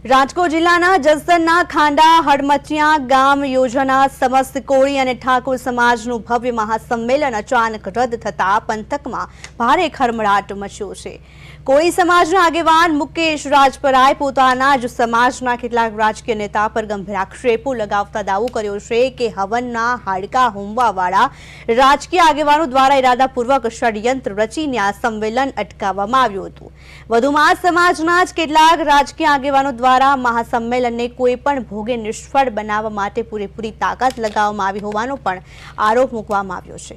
રાજકોટ જિલ્લાના જસદણના ખાંડા હડમચિયા ગામ યોજાના સમસ્ત કોળી અને ઠાકોર સમાજનું ભવ્ય મહાસંમેલન અચાનક રદ થતા પંથકમાં ભારે ખળભળાટ મચ્યો છે। કોળી સમાજના આગેવાન મુકેશ રાજપરાએ પોતાના જ સમાજના કેટલાક રાજકીય નેતા પર ગંભીર આક્ષેપો લગાવતા દાવો કર્યો છે કે હવનના હાડકા હોમવાવાળા રાજકીય આગેવાનો દ્વારા ઇરાદાપૂર્વક ષડયંત્ર રચીને આ સંમેલન અટકાવવામાં આવ્યું હતું। વધુમાં સમાજના જ કેટલાક રાજકીય આગેવાનો દ્વારા મહાસંમેલનને કોઈ પણ ભોગે નિષ્ફળ બનાવવા માટે પૂરેપૂરી તાકાત લગાવવામાં આવી હોવાનો પણ આરોપ મૂકવામાં આવ્યો છે।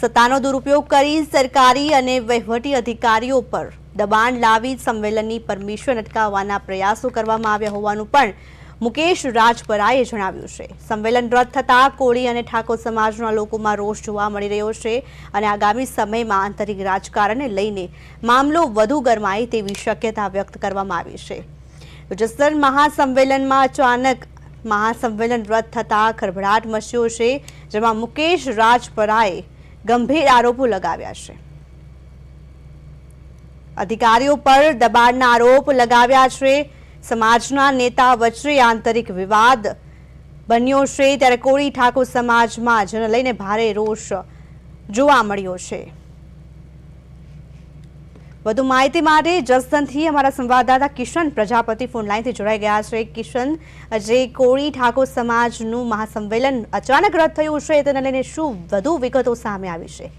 સત્તાનો દુરુપયોગ કરી સરકારી અને વહીવટી અધિકારીઓ પર દબાણ લાવી સંમેલનની પરમિશન અટકાવવાના પ્રયાસો કરવામાં આવ્યા હોવાનું પણ મુકેશ રાજપરાએ જણાવ્યું છે। સંમેલન રદ થતા કોળી અને ઠાકોર સમાજના લોકોમાં રોષ જોવા મળી રહ્યો છે અને આગામી સમયમાં આંતરિક રાજકારણને લઈને મામલો વધુ ગરમાય તેવી શક્યતા વ્યક્ત કરવામાં આવી છે। જસદણ મહાસંમેલનમાં અચાનક મહાસંમેલન રદ થતા ખળભળાટ મચ્યો છે, જેમાં મુકેશ રાજપરાએ ગંભીર આરોપો લગાવ્યા છે। અધિકારીઓ પર દબાણના આરોપ લગાવ્યા છે। સમાજના નેતા વચ્ચે આંતરિક વિવાદ બન્યો છે, ત્યારે કોળી ઠાકોર સમાજમાં જેને લઈને ભારે રોષ જોવા મળ્યો છે। વધુ માહિતી માટે જસદણથી અમારા સંવાદદાતા કિશન પ્રજાપતિ ફોનલાઈનથી જોડાઈ ગયા છે। કિશન, જે કોળી ઠાકોર સમાજનું મહાસંમેલન અચાનક રદ થયું છે તેને લઈને શું વધુ વિગતો સામે આવી છે?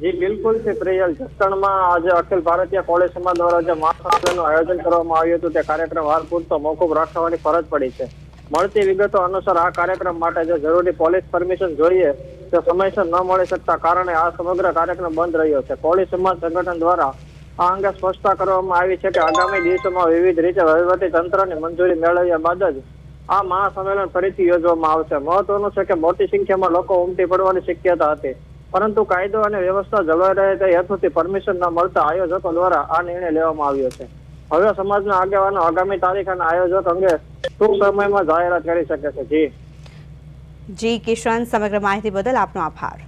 જી બિલકુલ છે પ્રિયલ, જસદણમાં આજે અખિલ ભારતીય કોળી સમાજ દ્વારા જે મહાસંમેલનનું આયોજન કરવામાં આવ્યું હતું તે કાર્યક્રમ હાલ પૂરતો મોકૂફ રાખવાની ફરજ પડી છે। મળતી વિગતો અનુસાર આ કાર્યક્રમ માટે જે જરૂરી પોલીસ પરમિશન જોઈએ તે સમયસર ન મળી શકતા કારણે આ સમગ્ર કાર્યક્રમ બંધ રહ્યો છે। કોળી સમાજ સંગઠન દ્વારા આ અંગે સ્પષ્ટતા કરવામાં આવી છે કે આગામી દિવસોમાં વિવિધ રીતે વહીવટી તંત્રની મંજૂરી મેળવ્યા બાદ જ આ મહાસંમેલન ફરીથી યોજવામાં આવશે। મહત્વનું છે કે મોટી સંખ્યામાં લોકો ઉમટી પડવાની શક્યતા હતી, પરંતુ કાયદો અને વ્યવસ્થા જળવાઈ રહે તે હેતુથી પરમિશન ન મળતા આયોજકો દ્વારા આ નિર્ણય લેવામાં આવ્યો છે। હવે સમાજના આગેવાનો આગામી તારીખ અને આયોજક અંગે ટૂંક સમયમાં જાહેરાત કરી શકે છે। જી કિશન, સમગ્ર માહિતી બદલ આપનો આભાર।